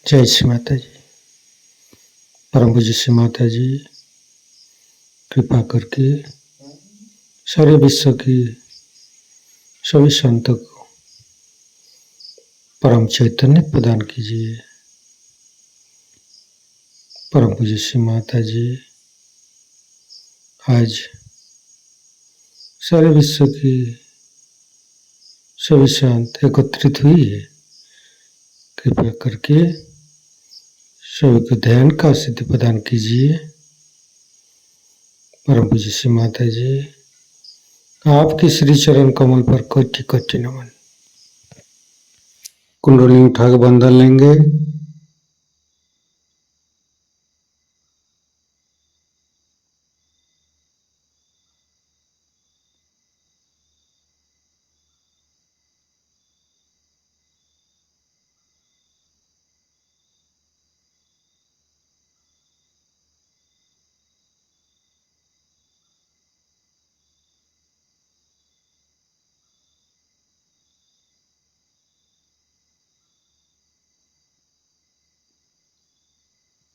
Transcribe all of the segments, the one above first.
जय श्री माता जी। परम पूज्य श्री माता जी कृपा करके सारे विश्व की सभी संतों को परम चैतन्य प्रदान कीजिए। परम पूज्य श्री माता जी आज सारे विश्व की सभी संत एकत्रित हुई है। कृपा करके सभी को ध्यान का सिद्धि प्रदान कीजिए। परम पूज्य श्री माता जी आपके श्री चरण कमल पर कोटि कोटि नमन। कुंडली उठा के बंधन लेंगे।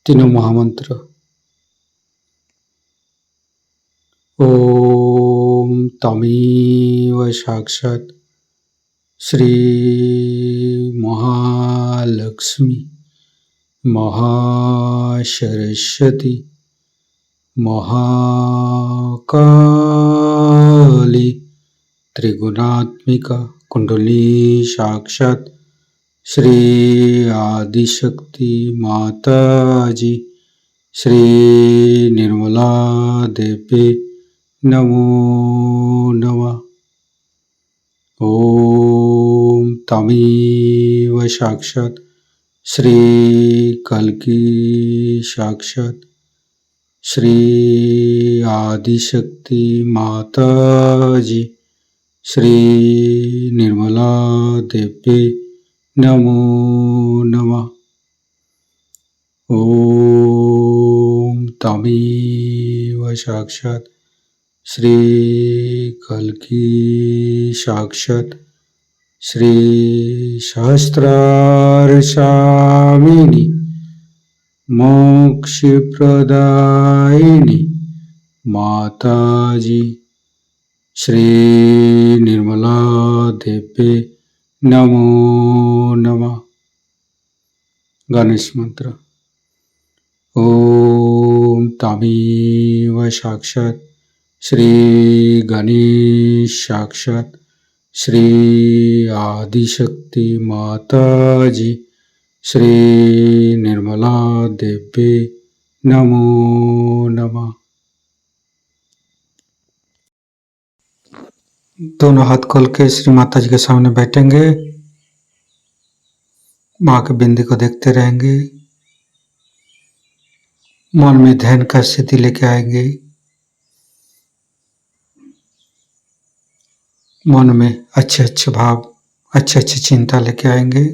तीनों महामंत्र। ओम तमेव साक्षात् श्री महालक्ष्मी महासरस्वती महाकाली त्रिगुणात्मिका कुंडली साक्षात् श्री आदिशक्ति माता जी श्री निर्मला देवी नमो नमः। ओम तमेव साक्षात् श्री कल्की साक्षात् श्री आदिशक्ति माता जी श्री निर्मला देवी नमो नमः। ओम तमेव साक्षात् श्री कल्की साक्षात् श्री सहस्रार स्वामिनी मोक्ष प्रदायिनी माता जी श्री निर्मला देवी नमो नमः। गणेश मंत्र। ओम तमेव साक्षात् श्री गणेश साक्षात् श्री आदिशक्ति माता जी श्री निर्मला देवी नमो नमः। दोनों हाथ खोल के श्री माता जी के सामने बैठेंगे। माँ के बिंदी को देखते रहेंगे। मन में ध्यान का स्थिति लेके आएंगे। मन में अच्छे अच्छे भाव अच्छे अच्छे चिंता लेके आएंगे।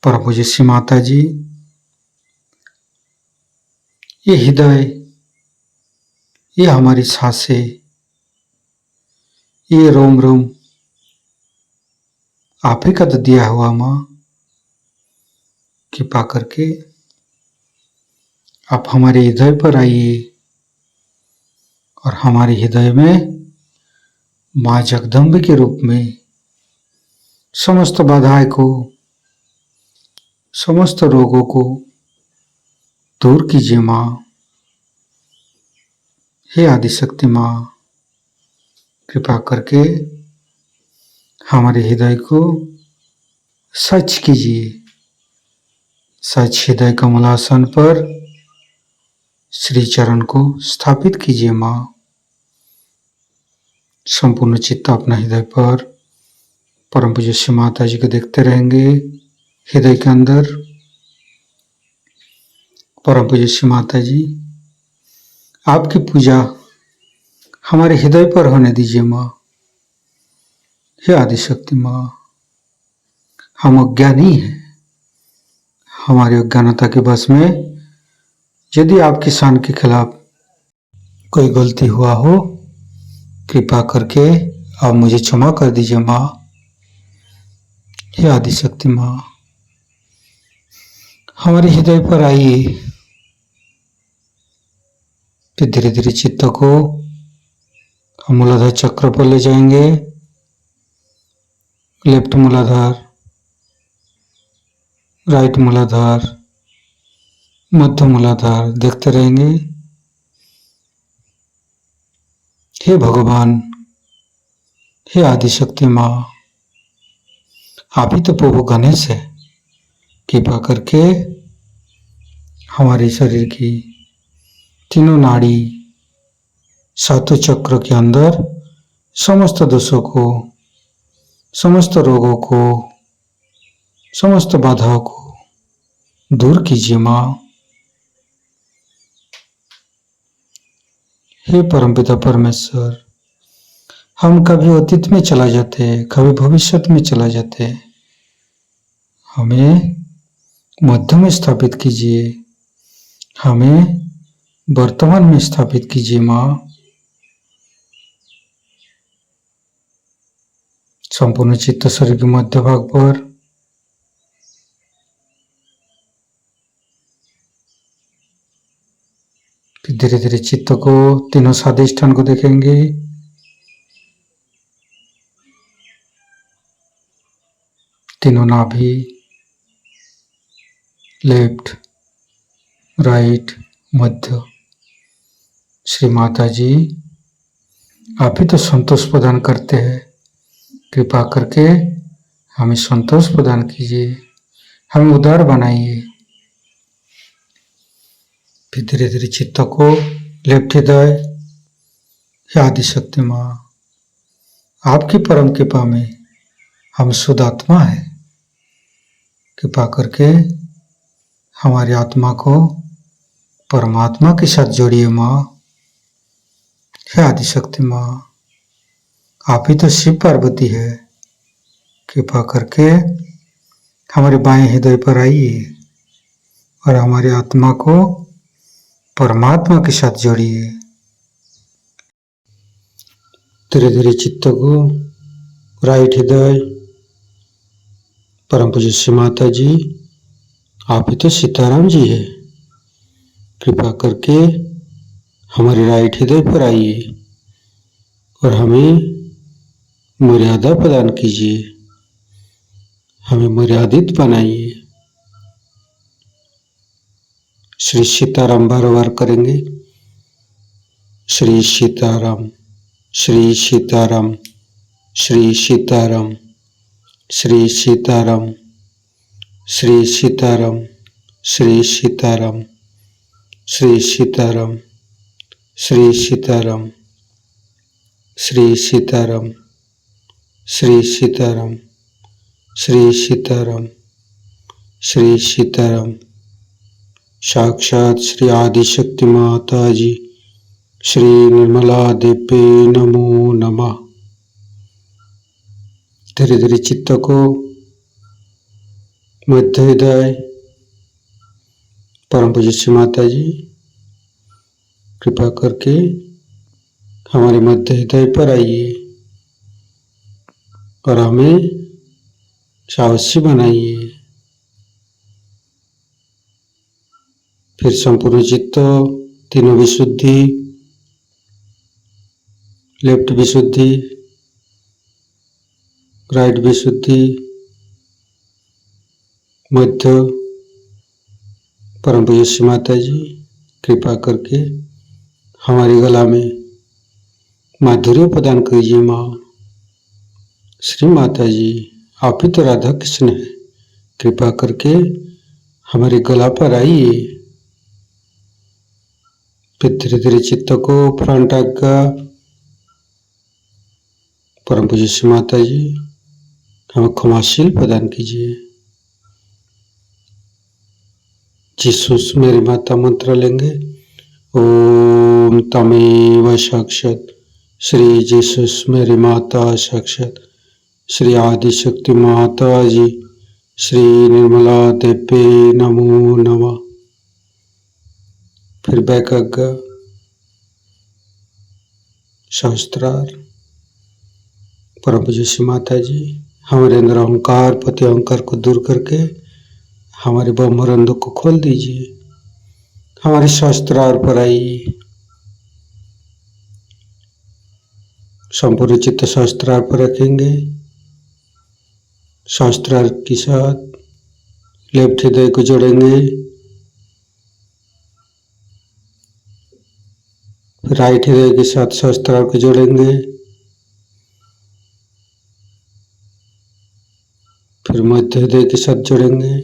परम पूज्य श्री माता जी ये हृदय ये हमारी सांसें ये रोम रोम आप ही का तो दिया हुआ माँ। कृपा करके आप हमारे हृदय पर आइए और हमारे हृदय में माँ जगदम्बे के रूप में समस्त बाधाएं को समस्त रोगों को दूर कीजिए माँ। हे आदिशक्ति माँ कृपा करके हमारे हृदय को सच कीजिए। सच हृदय कमलासन पर श्री चरण को स्थापित कीजिए माँ। संपूर्ण चित्त अपना हृदय पर परम पूज्य श्री माता जी को देखते रहेंगे। हृदय के अंदर परम पूज्य श्री माता जी आपकी पूजा हमारे हृदय पर होने दीजिए माँ। हे आदिशक्ति माँ हम अज्ञानी हैं। हमारी अज्ञानता के बस में यदि आपकी शान के खिलाफ कोई गलती हुआ हो कृपा करके आप मुझे क्षमा कर दीजिए माँ। हे आदिशक्ति माँ, हमारे हृदय पर आइए। फिर धीरे धीरे चित्त को हम मूलाधार चक्र पर ले जाएंगे। लेफ्ट मूलाधार, राइट मूलाधार, मध्य मूलाधार देखते रहेंगे। हे भगवान, हे आदिशक्ति माँ, आप ही तो प्रभु गणेश है। कृपा करके हमारे शरीर की तीनों नाड़ी, सातों चक्र के अंदर समस्त दोषों को, समस्त रोगों को, समस्त बाधाओं को दूर कीजिए माँ। हे परमपिता परमेश्वर, हम कभी अतीत में चला जाते, कभी भविष्य में चला जाते, हमें मध्य में स्थापित कीजिए, हमें वर्तमान में स्थापित कीजिए माँ। संपूर्ण चित्त शरीर के मध्य भाग पर फिर धीरे धीरे चित्त को तीनों स्वादिष्ठान को देखेंगे। तीनों नाभि, लेफ्ट, राइट, मध्य। श्री माता जी, आप ही तो संतोष प्रदान करते हैं। कृपा करके हमें संतोष प्रदान कीजिए, हमें उदार बनाइए। फिर धीरे धीरे चित्त को लेफ्ट हृदय, आदिशक्ति माँ, आपकी परम कृपा में हम शुद्ध आत्मा है। कृपा करके हमारी आत्मा को परमात्मा के साथ जोड़िए माँ। हे आदिशक्ति माँ, आप ही तो शिव पार्वती है। कृपा करके हमारे बाएं हृदय पर आइए और हमारी आत्मा को परमात्मा के साथ जोड़िए। धीरे धीरे चित्त को राइट हृदय, परम पूज्य श्री माता जी, आप ही तो सीताराम जी है। कृपा करके हमारे राइट हृदय पर आइए और हमें मर्यादा प्रदान कीजिए, हमें मर्यादित बनाइए। श्री सीताराम बार बार करेंगे। श्री सीताराम, श्री सीताराम, श्री सीताराम, श्री सीताराम, श्री सीताराम, श्री सीताराम, श्री सीताराम, श्री सीताराम, श्री सीताराम, श्री सीताराम, श्री सीताराम, श्री सीताराम। साक्षात श्री आदिशक्ति माता जी, श्री निर्मला देवी नमो नमः। धीरे धीरे चित्त को मध्य हृदय, परम पूज्य श्री माता जी, कृपा करके हमारे मध्य हृदय पर आइए और हमें सावश्य बनाइए। फिर संपूर्ण चित्त, तीनों विशुद्धि, लेफ्ट विशुद्धि, राइट विशुद्धि, मध्य, परम पूज्य श्री माता जी, कृपा करके हमारी गला में माधुर्य प्रदान कीजिए माँ। श्री माता जी, आप ही तो राधा कृष्ण है। कृपा करके हमारे गला पर आइए। फिर धीरे धीरे चित्त को फ्रंट आज्ञा, परम पूज्य श्री माता जी, हमें क्षमाशील प्रदान कीजिए। जीसस मेरी माता मंत्र लेंगे। ओम तमेव साक्षात श्री जीसस मेरी माता साक्षात श्री आदिशक्ति माता जी, श्री निर्मला देवी नमो नमः। फिर बैक आज्ञा, शास्त्रार्थ, परम पूज्य श्री माता जी, हमारे अंदर अहंकार पति अहंकार को दूर करके हमारे ब्रह्मरंध्र को खोल दीजिए। हमारे शास्त्रार पर आइए, संपूर्ण चित्त शास्त्रार पर रखेंगे। शास्त्रार के साथ लेफ्ट हृदय को जोड़ेंगे, राइट हृदय के साथ शास्त्रार को जोड़ेंगे, फिर मध्य हृदय के साथ जोड़ेंगे,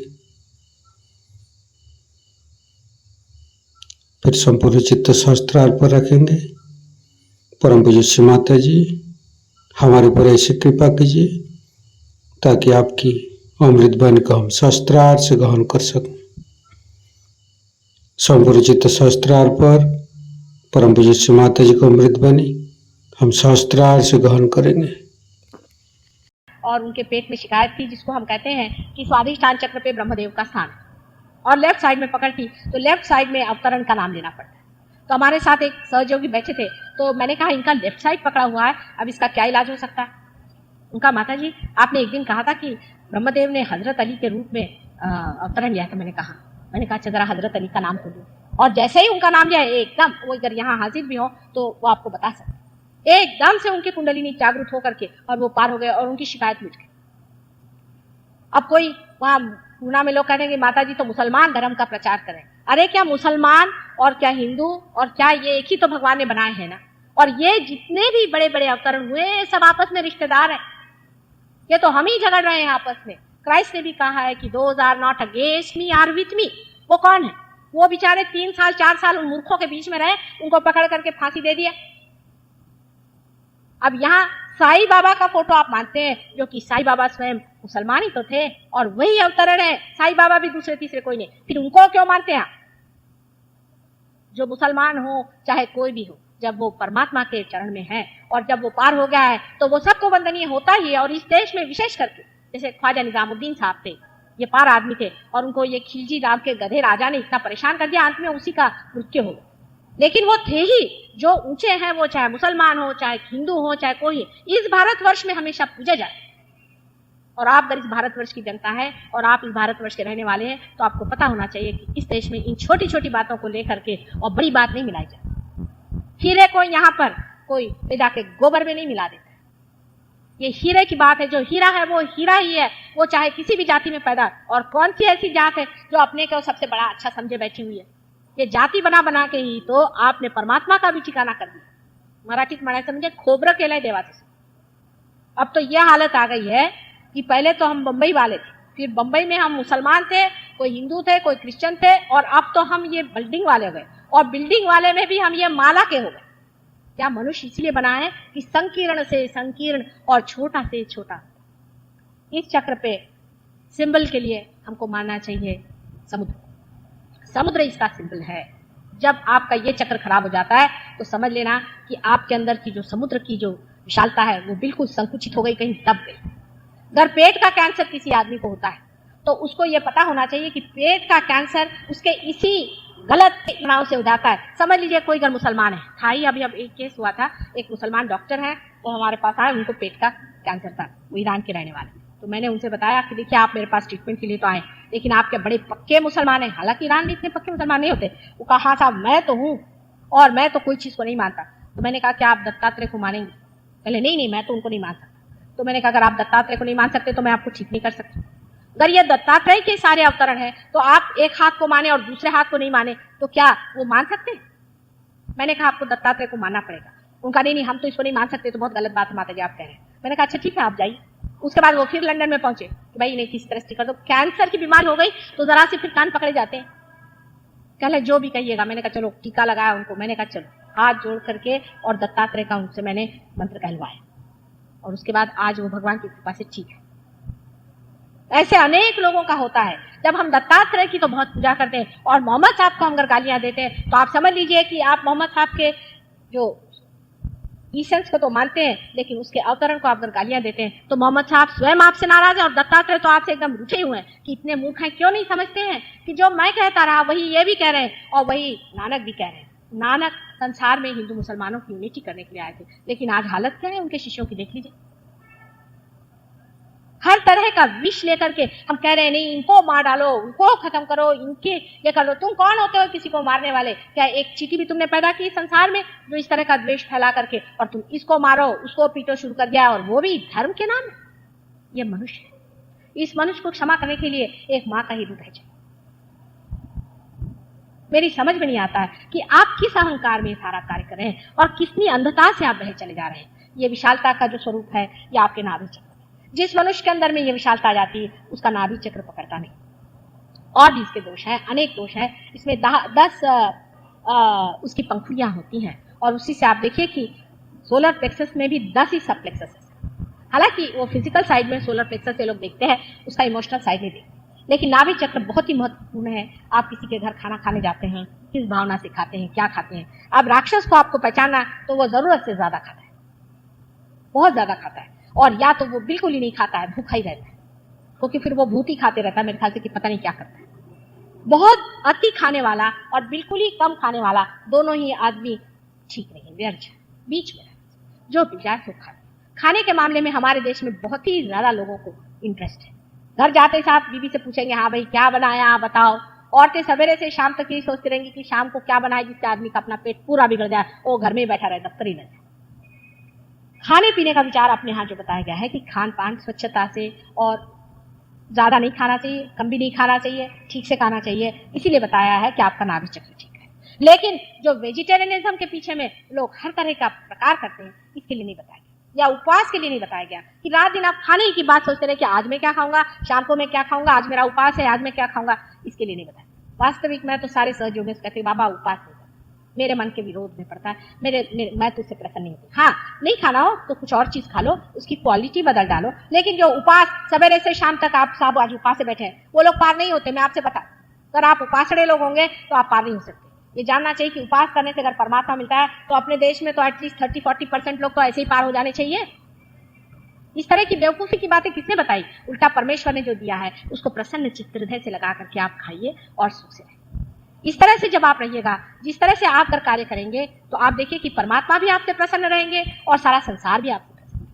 फिर संपूर्ण चित्त शास्त्रार पर रखेंगे। परम पूज्य श्री माता जी हमारे ऊपर ऐसी कृपा कीजिए ताकि आपकी अमृत वाणी को हम शास्त्रार से ग्रहण कर सकें। संपूर्ण चित्त शास्त्रार पर परम पूज्य श्री माता जी को अमृत वाणी हम शास्त्रार से ग्रहण करेंगे। और उनके पेट में शिकायत थी, जिसको हम कहते हैं कि स्वाधिष्ठान चक्र पे ब्रह्मदेव का स्थान, और लेफ्ट साइड में पकड़ थी, तो लेफ्ट साइड में अवतरण का नाम लेना पड़ता है। तो हमारे साथ एक सहयोगी बैठे थे, तो मैंने कहा इनका लेफ्ट साइड पकड़ा हुआ है, अब इसका क्या इलाज हो सकता है। उनका माता जी आपने एक दिन कहा था कि ब्रह्मदेव ने हजरत अली के रूप में अवतरण लिया था। मैंने कहा अच्छा जरा हजरत अली का नाम खोलो, और जैसे ही उनका नाम लिया एकदम, वो अगर यहाँ हाजिर भी हो तो वो आपको बता सकते, एकदम से उनकी कुंडलिनी जागृत होकर के और वो पार हो गए और उनकी शिकायत मिट गई। अब कोई वहां पूना में लोग कहते हैं कि माता जी तो मुसलमान धर्म का प्रचार करें। अरे क्या मुसलमान और क्या हिंदू और क्या ये एक ही तो भगवान ने बनाए हैं ना। और ये जितने भी बड़े बड़े अवतरण हुए सब आपस में रिश्तेदार हैं, ये तो हम ही झगड़ रहे हैं आपस में। क्राइस्ट ने भी कहा है कि those are not against me are with me. वो कौन है? वो बेचारे 3 साल 4 साल उन मूर्खों के बीच में रहे, उनको पकड़ करके फांसी दे दिया। अब यहाँ साईं बाबा का फोटो आप मानते हैं, जो कि साईं बाबा स्वयं मुसलमान ही तो थे और वही अवतरण है। साईं बाबा भी दूसरे तीसरे कोई नहीं, फिर उनको क्यों मानते हैं? जो मुसलमान हो चाहे कोई भी हो, जब वो परमात्मा के चरण में है और जब वो पार हो गया है तो वो सबको वंदनीय होता ही है। और इस देश में विशेष करके जैसे ख्वाजा निजामुद्दीन साहब थे, ये पार आदमी थे, और उनको ये खिलजी नाम के गधे राजा ने इतना परेशान कर दिया, अंत में उसी का मृत्यु हो गया। लेकिन वो थे ही जो ऊंचे हैं, वो चाहे मुसलमान हो चाहे हिंदू हो चाहे कोई, इस भारतवर्ष में हमेशा पूजे जाए। और आप अगर इस भारतवर्ष की जनता है और आप इस भारतवर्ष के रहने वाले हैं, तो आपको पता होना चाहिए कि इस देश में इन छोटी छोटी बातों को लेकर के और बड़ी बात नहीं मिलाई जाए। हीरे को यहाँ पर कोई ले जाके गोबर में नहीं मिला देता। ये हीरे की बात है, जो हीरा है वो हीरा ही है, वो चाहे किसी भी जाति में पैदा। और कौन सी ऐसी जात है जो अपने को सबसे बड़ा अच्छा समझे बैठी हुई है? ये जाति बना बना के ही तो आपने परमात्मा का भी ठिकाना कर दिया। मराठीत म्हणायचं म्हणजे खोबरं केलंय देवाचं। अब तो यह हालत आ गई है कि पहले तो हम बंबई वाले थे, फिर बंबई में हम मुसलमान थे, कोई हिंदू थे, कोई क्रिश्चियन थे, और अब तो हम ये बिल्डिंग वाले हो गए, और बिल्डिंग वाले में भी हम ये माला के हो गए। क्या मनुष्य इसलिए बना है कि संकीर्ण से संकीर्ण और छोटा से छोटा। इस चक्र पे सिंबल के लिए हमको मानना चाहिए समुद्र। समुद्र इसका सिंबल है। जब आपका ये चक्र खराब हो जाता है तो समझ लेना कि आपके अंदर की जो समुद्र की जो विशालता है वो बिल्कुल संकुचित हो गई, कहीं दब गई। अगर पेट का कैंसर किसी आदमी को होता है तो उसको ये पता होना चाहिए कि पेट का कैंसर उसके इसी गलत इमाम से हो जाता है। समझ लीजिए कोई अगर मुसलमान है, था ही अभी अब एक केस हुआ था, एक मुसलमान डॉक्टर है, वो हमारे पास आए, उनको पेट का कैंसर था, वो ईरान के रहने वाले। तो मैंने उनसे बताया कि देखिए आप मेरे पास ट्रीटमेंट के लिए तो आए, लेकिन आपके बड़े पक्के मुसलमान हैं। हालांकि ईरान में इतने पक्के मुसलमान नहीं होते। वो कहा हाँ साहब मैं तो हूँ और मैं तो कोई चीज को नहीं मानता। तो मैंने कहा क्या आप दत्तात्रेय को मानेंगे? पहले नहीं मैं तो उनको नहीं मान सकता। तो मैंने कहा अगर आप दत्तात्रेय को नहीं मान सकते तो मैं आपको ठीक नहीं कर सकती। अगर ये दत्तात्रेय के सारे अवतरण है तो आप एक हाथ को माने और दूसरे हाथ को नहीं माने तो क्या वो मान सकते हैं? मैंने कहा आपको दत्तात्रेय को मानना पड़ेगा। उनका नहीं हम तो इसको नहीं मान सकते, तो बहुत गलत बात है माता जी आप कह रहे हैं। मैंने कहा अच्छा ठीक है आप जाइए। उसके बाद वो फिर लंदन में पहुंचे कि भाई नहीं किसी तरह से कर दो, कैंसर की बीमारी हो गई तो जरा से फिर कान पकड़े जाते हैं। कहले जो भी कहिएगा। मैंने कहा चलो टीका लगाया उनको। मैंने कहा चलो हाथ जोड़ करके और दत्तात्रेय का उनसे मैंने मंत्र कहलवाया, और उसके बाद आज वो भगवान की कृपा से ठीक है। ऐसे अनेक लोगों का होता है। जब हम दत्तात्रेय की तो बहुत पूजा करते हैं और मोहम्मद साहब को हम अगर गालियां देते हैं तो आप समझ लीजिए कि आप मोहम्मद साहब के जो ईसेंस को तो मानते हैं, लेकिन उसके अवतरण को आप अगर गालियां देते हैं तो मोहम्मद साहब स्वयं आपसे नाराज है और दत्तात्रेय तो आपसे एकदम रूठे हुए हैं कि इतने मूर्ख हैं। क्यों नहीं समझते हैं कि जो मैं कहता रहा वही ये भी कह रहे हैं और वही नानक भी कह रहे हैं। नानक संसार में हिंदू मुसलमानों की यूनिटी करने के लिए आए थे, लेकिन आज हालत क्या है उनके शिष्यों की देख लीजिए। हर तरह का विष लेकर के हम कह रहे हैं नहीं इनको मार डालो, उनको खत्म करो, इनके ये कर लो। तुम कौन होते हो किसी को मारने वाले? क्या एक चींटी भी तुमने पैदा की संसार में जो इस तरह का द्वेष फैला करके, और तुम इसको मारो उसको पीटो शुरू कर दिया, और वो भी धर्म के नाम में? ये मनुष्य है। इस मनुष्य को क्षमा करने के लिए एक माँ का ही रूप है। मेरी समझ में नहीं आता है कि आप किस अहंकार में सारा कार्य कर रहे हैं और कितनी अंधता से आप बहे चले जा रहे हैं। ये विशालता का जो स्वरूप है ये आपके नाभि चक्र है। जिस मनुष्य के अंदर में ये विशालता आ जाती है उसका नाभि चक्र पकड़ता नहीं। और भी इसके दोष है, अनेक दोष है। इसमें 10 उसकी पंखुड़ियां होती हैं, और उसी से आप देखिए कि सोलर प्लेक्सस में भी 10 ही सब प्लेक्सस है। हालांकि वो फिजिकल साइड में सोलर प्लेक्सस से लोग देखते हैं, उसका इमोशनल साइड नहीं देखते। लेकिन नाभि चक्र बहुत ही महत्वपूर्ण है। आप किसी के घर खाना खाने जाते हैं, किस भावना से खाते हैं, क्या खाते हैं। अब राक्षस को आपको पहचानना तो वो जरूरत से ज्यादा खाता है, बहुत ज्यादा खाता है, और या तो वो बिल्कुल ही नहीं खाता है, भूखा ही रहता है, क्योंकि फिर वो भूत ही खाते रहता है मेरे ख्याल से कि पता नहीं क्या करता है। बहुत अति खाने वाला और बिल्कुल ही कम खाने वाला, दोनों ही आदमी ठीक नहीं, व्यर्थ बीच में जो जाए तो खाने के मामले में हमारे देश में बहुत ही ज्यादा लोगों को इंटरेस्ट है। घर जाते साथ बीवी से पूछेंगे हाँ भाई क्या बनाया बताओ। औरतें सवेरे से शाम तक यही सोचती रहेंगी कि शाम को क्या बनाए जिससे आदमी का अपना पेट पूरा बिगड़ जाए, वो घर में ही बैठा रहे, दफ्तर ही न जाए। खाने पीने का विचार अपने यहाँ जो बताया गया है कि खान पान स्वच्छता से, और ज्यादा नहीं खाना चाहिए, कम भी नहीं खाना चाहिए, ठीक से खाना चाहिए, इसीलिए बताया है कि आपका नाभि चक्र ठीक है। लेकिन जो वेजिटेरियनिज्म के पीछे में लोग हर तरह का प्रकार करते हैं, इसके लिए नहीं बताया, या उपवास के लिए नहीं बताया गया कि रात दिन आप खाने की बात सोचते रहे कि आज मैं क्या खाऊंगा, शाम को मैं क्या खाऊंगा, आज मेरा उपवास है, आज मैं क्या खाऊंगा, इसके लिए नहीं बताया। वास्तविक मैं तो सारे सहयोगियों से कहती बाबा उपवास नहीं, मेरे मन के विरोध में पड़ता है, मैं तो उससे प्रसन्न नहीं होती। हाँ, नहीं खाना हो तो कुछ और चीज खा लो, उसकी क्वालिटी बदल डालो। लेकिन जो उपास सवेरे से शाम तक आप सब आज उपास से बैठे हैं, वो लोग पार नहीं होते। मैं आपसे बता, अगर आप उपासड़े लोग होंगे तो आप पार नहीं हो सकते। ये जानना चाहिए कि उपास करने से अगर परमात्मा मिलता है तो अपने देश में तो एटलीस्ट 30-40% लोग तो ऐसे ही पार हो जाने चाहिए। इस तरह की बेवकूफी की बातें किसने बताई? उल्टा परमेश्वर ने जो दिया है उसको प्रसन्न चित्त हृदय से लगा करके आप खाइए और सुख से रहिए। इस तरह से जब आप रहिएगा, जिस तरह से आप कर कार्य करेंगे, तो आप देखिए कि परमात्मा भी आपसे प्रसन्न रहेंगे और सारा संसार भी आपसे प्रसन्न।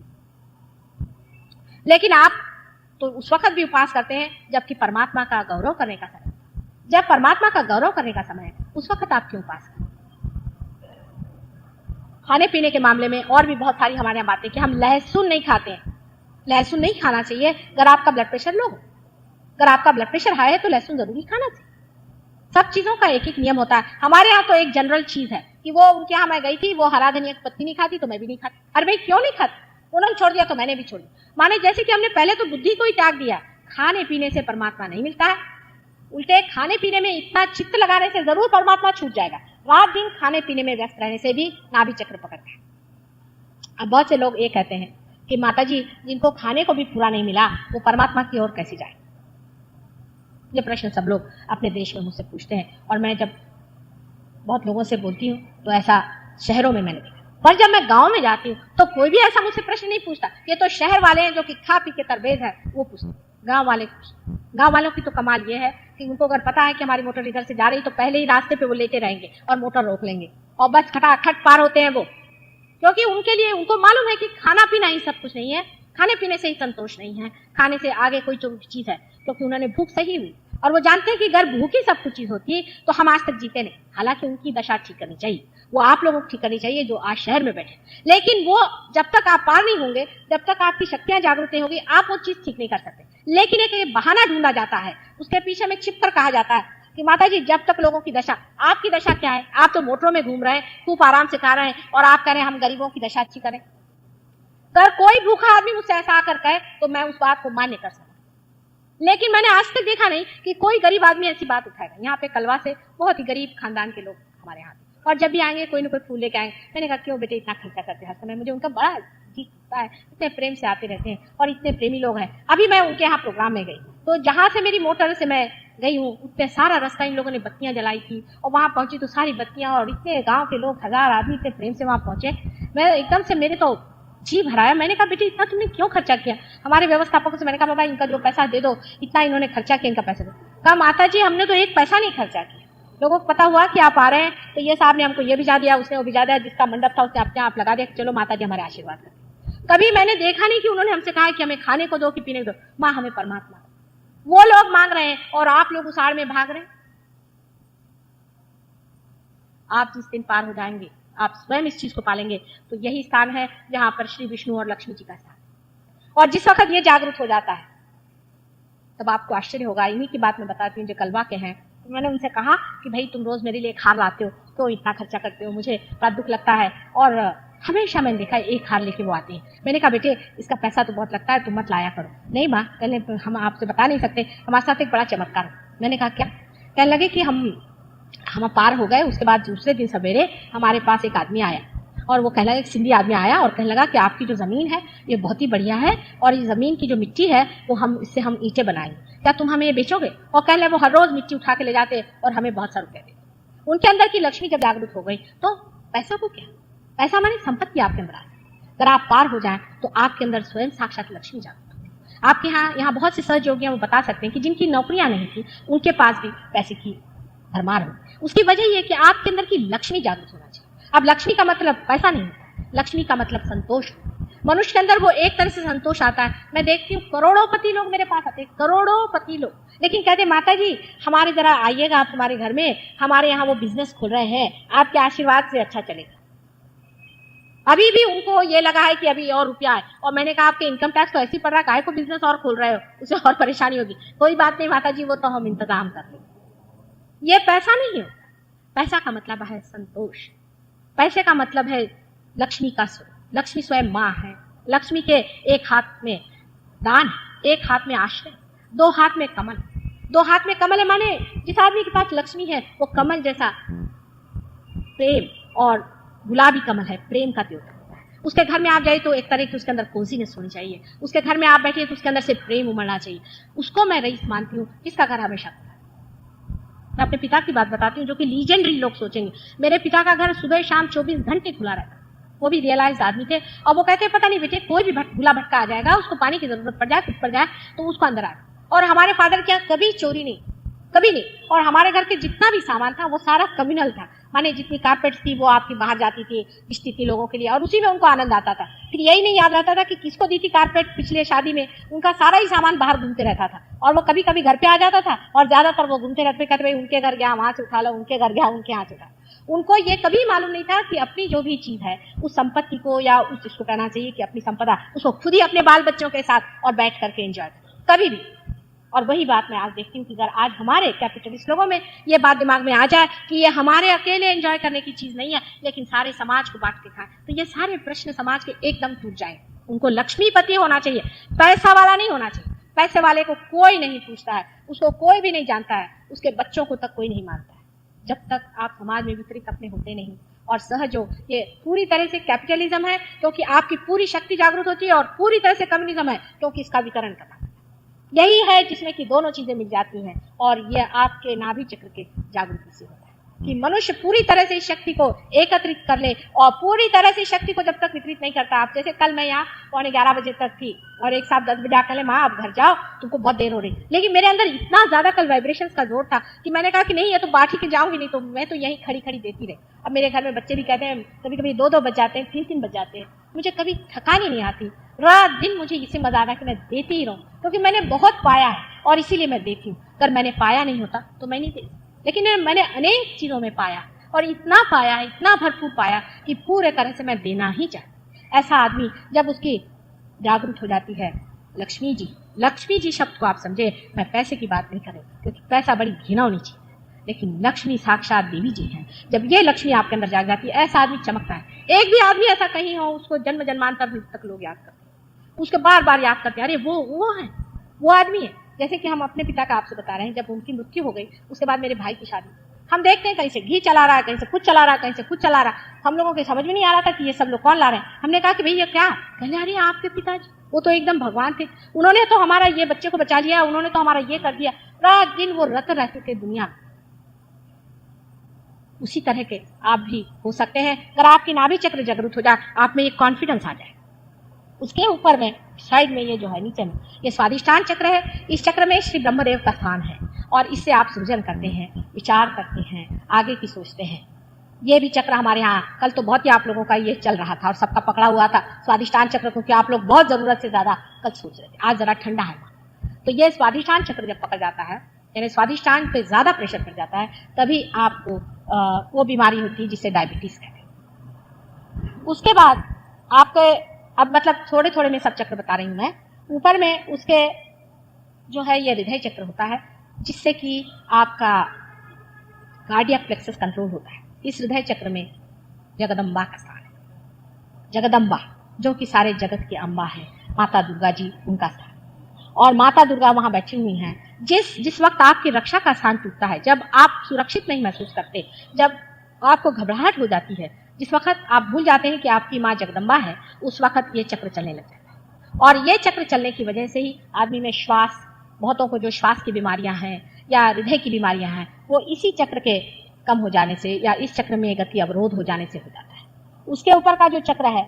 लेकिन आप तो उस वक्त भी उपवास करते हैं जबकि परमात्मा का गौरव करने का समय, जब परमात्मा का गौरव करने का समय है उस वक्त आप क्यों उपवास करें? खाने पीने के मामले में और भी बहुत सारी हमारे यहाँ बातें कि हम लहसुन नहीं खाते हैं। लहसुन नहीं खाना चाहिए अगर आपका ब्लड प्रेशर लो हो। अगर आपका ब्लड प्रेशर हाई है तो लहसुन जरूरी खाना चाहिए। सब चीजों का एक एक नियम होता है। हमारे यहाँ तो एक जनरल चीज है कि वो उनके यहाँ मैं गई थी, वो हरा धनिया की पत्ती नहीं खाती तो मैं भी नहीं खाती। अरे भाई क्यों नहीं खाती? उन्होंने छोड़ दिया तो मैंने भी छोड़ दिया। माने जैसे कि हमने पहले तो बुद्धि को ही त्याग दिया। खाने पीने से परमात्मा नहीं मिलता है, उल्टे खाने पीने में इतना चित्त लगाने से जरूर परमात्मा छूट जाएगा। रात दिन खाने पीने में व्यस्त रहने से भी नाभि चक्र पकड़ता है। अब बहुत से लोग ये कहते हैं कि माता जी जिनको खाने को भी पूरा नहीं मिला वो परमात्मा की ओर कैसे जाए? ये प्रश्न सब लोग अपने देश में मुझसे पूछते हैं, और मैं जब बहुत लोगों से बोलती हूँ तो ऐसा शहरों में मैंने देखा, पर जब मैं गांव में जाती हूँ तो कोई भी ऐसा मुझसे प्रश्न नहीं पूछता। ये तो शहर वाले हैं जो कि खा पी के तरबेज है, वो पूछते। गांव वालों की तो कमाल ये है कि उनको अगर पता है कि हमारी मोटर इधर से जा रही तो पहले ही रास्ते पे वो लेते रहेंगे और मोटर रोक लेंगे और बस खटाखट पार होते हैं वो, क्योंकि उनके लिए उनको मालूम है कि खाना पीना ही सब कुछ नहीं है, खाने पीने से ही संतोष नहीं है, खाने से आगे कोई चीज है, क्योंकि उन्होंने भूख सही हुई और वो जानते हैं कि अगर भूखी सब कुछ चीज होती तो हम आज तक जीते नहीं। हालांकि उनकी दशा ठीक करनी चाहिए, वो आप लोगों को ठीक करनी चाहिए जो आज शहर में बैठे। लेकिन वो जब तक आप पार नहीं होंगे, जब तक आपकी शक्तियां जागृत नहीं होगी, आप वो चीज ठीक नहीं कर सकते। लेकिन एक बहाना ढूंढा जाता है, उसके पीछे में छिप कर कहा जाता है कि माता जी जब तक लोगों की दशा, आपकी दशा क्या है? आप तो मोटरों में घूम रहे हैं, खूब आराम से खा रहे हैं, और आप कह रहे हैं हम गरीबों की दशा अच्छी करें। अगर कोई भूखा आदमी मुझसे ऐसा आकर कहे तो मैं उस बात को मान्य कर सकता, लेकिन मैंने आज तक देखा नहीं कि कोई गरीब आदमी ऐसी बात उठाएगा। यहाँ पे कलवा से बहुत ही गरीब खानदान के लोग हमारे यहाँ, और जब भी आएंगे कोई ना कोई फूल लेके आएंगे। मैंने कहा क्यों बेटे इतना खर्चा करते हर समय? मुझे उनका बड़ा जी होता है, इतने प्रेम से आते रहते हैं और इतने प्रेमी लोग हैं। अभी मैं उनके यहाँ प्रोग्राम में गई तो जहाँ से मेरी मोटर से मैं गई हूँ उतने सारा रास्ता इन लोगों ने बत्तियां जलाई थी, और वहां पहुंची तो सारी बत्तियां, और इतने गाँव के लोग 1000 आदमी इतने प्रेम से वहां पहुंचे। मैं एकदम से मेरे तो जी भराया। मैंने कहा बेटे इतना तुमने क्यों खर्चा किया? हमारे व्यवस्थापकों से मैंने कहा बाबा इनका जो पैसा दे दो, इतना इन्होंने खर्चा किया, इनका पैसा दो। कहा माता जी हमने तो एक पैसा नहीं खर्चा किया, लोगों को पता हुआ कि आप आ रहे हैं तो ये साहब ने हमको ये भिजा दिया, उसने वो भिजा दिया, जिसका मंडप था उसने अपने आप लगा दिया, चलो माता जी हमारे आशीर्वाद कर। कभी मैंने देखा नहीं कि उन्होंने हमसे कहा कि हमें खाने को दो कि पीने को दो। माँ हमें परमात्मा दो। वो लोग मांग रहे हैं और आप लोग उस आड़ में भाग रहे हैं। आप जिस दिन पार हो जाएंगे, आप स्वयं इस चीज को पालेंगे, तो यही स्थान है जहां पर श्री विष्णु और लक्ष्मी जी का स्थान। और जिस वक्त ये जागरूक हो जाता है तब आपको आश्चर्य होगा। इन्हीं की बात मैं बताती हूँ जो कलवा के हैं। तो मैंने उनसे कहा कि भाई तुम रोज मेरे लिए एक हार लाते हो, तो इतना खर्चा करते हो, मुझे बड़ा दुख लगता है। और हमेशा मैंने देखा एक हार लेके वो आती है। मैंने कहा बेटे इसका पैसा तो बहुत लगता है, तुम मत लाया करो। नहीं माँ, कहने हम आपसे बता नहीं सकते, हमारे साथ एक बड़ा चमत्कार हो। मैंने कहा क्या? कहने लगे कि हम पार हो गए। उसके बाद दूसरे दिन सवेरे हमारे पास एक आदमी आया और वो कहने लगा, एक सिंधी आदमी आया और कहने लगा कि आपकी जो जमीन है ये बहुत ही बढ़िया है और ये जमीन की जो मिट्टी है वो इससे हम ईंटें बनाएंगे, क्या तुम हमें ये बेचोगे? और कहने लगे वो हर रोज मिट्टी उठा के ले जाते और हमें बहुत सारे रुपए देते। उनके अंदर की लक्ष्मी जब जागरूक हो गई तो पैसा को क्या, पैसा मानी संपत्ति आपके अंदर आ जाए। अगर आप पार हो जाए तो आपके अंदर स्वयं साक्षात लक्ष्मी जागरूक होगी। आपके यहाँ बहुत से सहयोगी वो बता सकते हैं कि जिनकी नौकरियां नहीं थी उनके पास भी पैसे की भरमार हो। उसकी वजह यह कि आपके अंदर की लक्ष्मी जागरूक होना चाहिए। अब लक्ष्मी का मतलब पैसा नहीं होता, लक्ष्मी का मतलब संतोष। मनुष्य के अंदर वो एक तरह से संतोष आता है। मैं देखती हूँ करोड़ोंपति लोग मेरे पास आते हैं, करोड़ोंपति लोग, लेकिन कहते माता जी हमारे जरा आइएगा आप हमारे घर में, हमारे यहाँ वो बिजनेस खुल रहे हैं, आपके आशीर्वाद से अच्छा चलेगा। अभी भी उनको ये लगा है कि अभी और रुपया है। और मैंने कहा आपके इनकम टैक्स तो ऐसे ही पड़ रहा है, काहे को बिजनेस और खोल रहे हो, उसे और परेशानी होगी। कोई बात नहीं माता जी, वो तो हम इंतजाम कर लेंगे। ये पैसा नहीं होता। पैसा का मतलब है संतोष। पैसे का मतलब है लक्ष्मी का स्वरूप। लक्ष्मी स्वयं माँ है। लक्ष्मी के एक हाथ में दान, एक हाथ में आश्रय, दो हाथ में कमल। दो हाथ में कमल है माने जिस आदमी के पास लक्ष्मी है वो कमल जैसा प्रेम और गुलाबी कमल है, प्रेम का द्योतक होता है। उसके घर में आप जाइए तो एक तरह की उसके अंदर कोजीनेस होनी चाहिए। उसके घर में आप बैठिए तो उसके अंदर से प्रेम उमड़ना चाहिए। उसको मैं रईस मानती हूँ जिसका घर हमेशा खुला है। मैं अपने पिता की बात बताती हूँ जो कि लीजेंडरी लोग सोचेंगे। मेरे पिता का घर सुबह शाम 24 घंटे खुला रहता। वो भी रियलाइज आदमी थे और वो कहते पता नहीं बेटे कोई भी भूला भटका आ जाएगा, उसको पानी की जरूरत पड़ जाए, कुछ पड़ जाए तो उसको अंदर आए। और हमारे फादर क्या कभी चोरी नहीं, कभी नहीं। और हमारे घर के जितना भी सामान था वो सारा कम्युनल था, माने जितनी कारपेट्स थी वो आपकी बाहर जाती थी, बिछती थी लोगों के लिए और उसी में उनको आनंद आता था। फिर यही नहीं याद रहता था कि किसको दी थी कारपेट पिछले शादी में। उनका सारा ही सामान बाहर घूमते रहता था और वो कभी कभी घर पे आ जाता था और ज्यादातर वो घूमते रहते, कहते भाई उनके घर गया वहां से उठा लो, उनके घर गया उनके यहाँ से उठा। उनको ये कभी मालूम नहीं था कि अपनी जो भी चीज है उस संपत्ति को या उस चीज को कहना चाहिए कि अपनी संपदा उसको खुद ही अपने बाल बच्चों के साथ और बैठ करके एंजॉय कभी भी। और वही बात मैं आज देखती हूँ कि अगर आज हमारे कैपिटलिस्ट लोगों में ये बात दिमाग में आ जाए कि ये हमारे अकेले एंजॉय करने की चीज नहीं है लेकिन सारे समाज को बांट के खाए, तो ये सारे प्रश्न समाज के एकदम टूट जाए। उनको लक्ष्मीपति होना चाहिए, पैसा वाला नहीं होना चाहिए। पैसे वाले को कोई नहीं पूछता है, उसको कोई भी नहीं जानता है, उसके बच्चों को तक कोई नहीं मानता है जब तक आप समाज में वितरित अपने होते नहीं। और सहजो ये पूरी तरह से कैपिटलिज्म है क्योंकि आपकी पूरी शक्ति जागरूक होती है और पूरी तरह से कम्युनिज्म है क्योंकि इसका वितरण करना। यही है जिसमें कि दोनों चीजें मिल जाती हैं और ये आपके नाभि चक्र के जागृति से होता है कि मनुष्य पूरी तरह से इस शक्ति को एकत्रित कर ले और पूरी तरह से शक्ति को जब तक वितरित नहीं करता। आप जैसे कल मैं यहाँ 11:15 बजे तक थी और एक साथ 10 बजे आकर माँ आप घर जाओ, तुमको बहुत देर हो रही, लेकिन मेरे अंदर इतना ज्यादा कल वाइब्रेशंस का जोर था कि मैंने कहा कि नहीं ये तो बांट ही के जाऊंगी, नहीं तो मैं तो यहीं खड़ी खड़ी देती रही। अब मेरे घर में बच्चे भी कहते हैं कभी कभी 2-2 बज जाते हैं, 3-3 बज जाते हैं, मुझे कभी थकान ही नहीं आती। रात दिन मुझे इसे मजा आ रहा है कि मैं देती ही रहूं क्योंकि मैंने बहुत पाया है और इसीलिए मैं देती हूँ। अगर मैंने पाया नहीं होता तो मैं नहीं देती, लेकिन मैंने अनेक चीजों में पाया और इतना पाया, इतना भरपूर पाया कि पूरे तरह से मैं देना ही चाहती। ऐसा आदमी जब उसकी जागरूक हो जाती है लक्ष्मी जी शब्द को आप समझे, मैं पैसे की बात नहीं कर रही क्योंकि पैसा बड़ी घिनौनी चीज है, लेकिन लक्ष्मी साक्षात देवी जी हैं। जब ये लक्ष्मी आपके अंदर जाग जाती है ऐसा आदमी चमकता है। एक भी आदमी ऐसा कहीं हो उसको जन्म जन्मांतर तक लोग याद करते हैं, उसको बार बार याद करते हैं, अरे वो है, वो आदमी है। जैसे कि हम अपने पिता का आपसे बता रहे हैं, जब उनकी मृत्यु हो गई उसके बाद मेरे भाई की शादी, हम देखते हैं कहीं से घी चला रहा है, कहीं से कुछ चला रहा है, कहीं से कुछ चला रहा है। हम लोगों के समझ में नहीं आ रहा था कि ये सब लोग कौन ला रहे हैं। हमने कहा कि भैया क्या, कहने अरे आपके पिताजी वो तो एकदम भगवान थे, उन्होंने तो हमारा ये बच्चे को बचा लिया, उन्होंने तो हमारा ये कर दिया। रात दिन वो रत रहते थे दुनिया। उसी तरह के आप भी हो सकते हैं अगर आपकी नाभि चक्र जागृत हो जाए, आप में एक कॉन्फिडेंस आ जाए। उसके ऊपर में साइड में ये जो है नीचे में ये स्वादिष्ठान चक्र है। इस चक्र में श्री ब्रह्मदेव का स्थान है और इससे आप सृजन करते हैं, विचार करते हैं, आगे की सोचते हैं। ये भी चक्र हमारे यहाँ कल तो बहुत ही आप लोगों का ये चल रहा था और सबका पकड़ा हुआ था स्वादिष्टान चक्र, क्योंकि आप लोग बहुत जरूरत से ज्यादा कल सोच रहे थे। आज जरा ठंडा है वहाँ, तो ये स्वादिष्टान चक्र जब पकड़ जाता है, यानी स्वादिष्टान पे ज्यादा प्रेशर पड़ जाता है, तभी आपको वो बीमारी होती है जिसे डायबिटीज कहते हैं। उसके बाद आपके अब मतलब थोड़े थोड़े में सब चक्र बता रही हूँ मैं। ऊपर में उसके जो है ये हृदय चक्र होता है, जिससे कि आपका कार्डियक प्लेक्सस कंट्रोल होता है। इस हृदय चक्र में जगदम्बा का स्थान है। जगदम्बा जो कि सारे जगत की अम्बा है, माता दुर्गा जी, उनका स्थान। और माता दुर्गा वहां बैठी हुई हैं। जिस वक्त आपकी रक्षा का स्थान टूटता है, जब आप सुरक्षित नहीं महसूस करते, जब आपको घबराहट हो जाती है, जिस वक्त आप भूल जाते हैं कि आपकी माँ जगदम्बा है, उस वक्त ये चक्र चलने लग जाता है। और ये चक्र चलने की वजह से ही आदमी में श्वास, बहुतों को जो श्वास की बीमारियां हैं या हृदय की बीमारियां हैं, वो इसी चक्र के कम हो जाने से या इस चक्र में गति अवरोध हो जाने से हो जाता है। उसके ऊपर का जो चक्र है,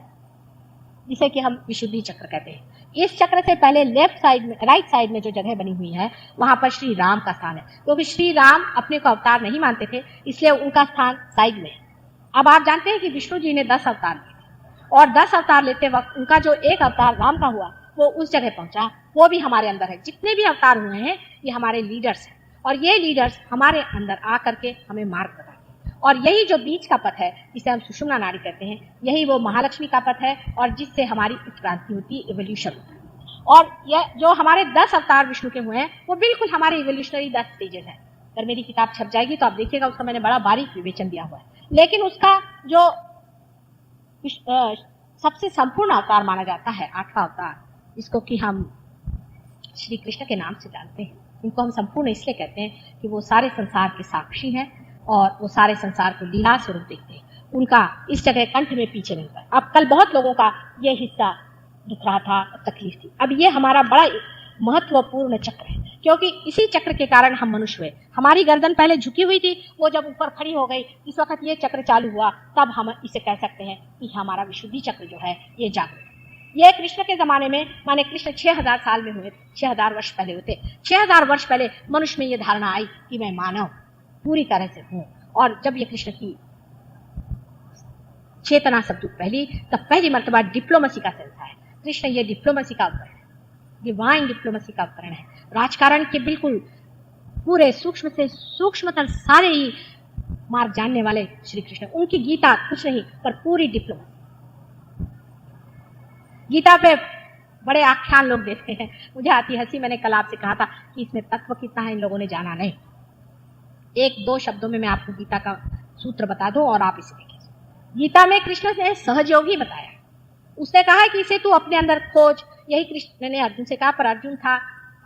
जिसे कि हम विशुद्धि चक्र कहते हैं, इस चक्र से पहले लेफ्ट साइड में, राइट साइड में जो जगह बनी हुई है, वहां पर श्री राम का स्थान है। क्योंकि श्री राम अपने को अवतार नहीं मानते थे, इसलिए उनका स्थान साइड में है। अब आप जानते हैं कि विष्णु जी ने 10 अवतार लिए थे, और 10 अवतार लेते वक्त उनका जो एक अवतार राम का हुआ, वो उस जगह पहुंचा, वो भी हमारे अंदर है। जितने भी अवतार हुए हैं, ये हमारे लीडर्स हैं, और ये लीडर्स हमारे अंदर आकर के हमें मार्ग बताते हैं। और यही जो बीच का पथ है, जिसे हम सुषुम्ना नाड़ी कहते हैं, यही वो महालक्ष्मी का पथ है, और जिससे हमारी उत्क्रांति होती है, इवोल्यूशन होता है। और यह जो हमारे 10 अवतार विष्णु के हुए हैं, वो बिल्कुल हमारे इवोल्यूशनरी 10 स्टेजेस हैं। अगर मेरी किताब छप जाएगी तो आप देखिएगा, उसका मैंने बड़ा बारीक विवेचन दिया हुआ है। लेकिन उसका जो सबसे संपूर्ण अवतार माना जाता है, 8वां अवतार, जिसको कि हम श्री कृष्ण के नाम से जानते हैं, इनको हम संपूर्ण इसलिए कहते हैं कि वो सारे संसार के साक्षी हैं और वो सारे संसार को लीला स्वरूप देखते हैं। उनका इस जगह कंठ में पीछे नहीं था। अब कल बहुत लोगों का ये हिस्सा दुख रहा था, तकलीफ थी। अब ये हमारा बड़ा महत्वपूर्ण चक्र है, क्योंकि इसी चक्र के कारण हम मनुष्य हुए। हमारी गर्दन पहले झुकी हुई थी, वो जब ऊपर खड़ी हो गई, इस वक्त ये चक्र चालू हुआ, तब हम इसे कह सकते हैं कि हमारा विशुद्धि चक्र जो है ये जागृत। ये कृष्ण के जमाने में, माने कृष्ण 6000 साल में हुए, 6000 वर्ष पहले होते। 6000 वर्ष पहले मनुष्य में ये धारणा आई कि मैं मानव पूरी तरह से हूं। और जब ये कृष्ण की चेतना सब पहली, तब पहली मर्तबा डिप्लोमेसी का सेंस है। कृष्ण ये डिप्लोमेसी का अवतरण है, डिवाइन डिप्लोमेसी का अवतरण है। राजकारण के बिल्कुल पूरे सूक्ष्म से सूक्ष्मतर सारे ही मार्ग जानने वाले श्री कृष्ण। उनकी गीता कुछ नहीं पर पूरी डिप्लोमेसी। गीता पे बड़े आख्यान लोग देते हैं, मुझे आती हंसी। मैंने कल आपसे कहा था कि इसमें तत्व कितना है, इन लोगों ने जाना नहीं। 1-2 शब्दों में मैं आपको गीता का सूत्र बता दूं और आप इसे देखिए। गीता में कृष्ण ने सहजयोगी बताया। उसने कहा कि इसे तू अपने अंदर खोज। यही कृष्ण ने अर्जुन से कहा, पर अर्जुन था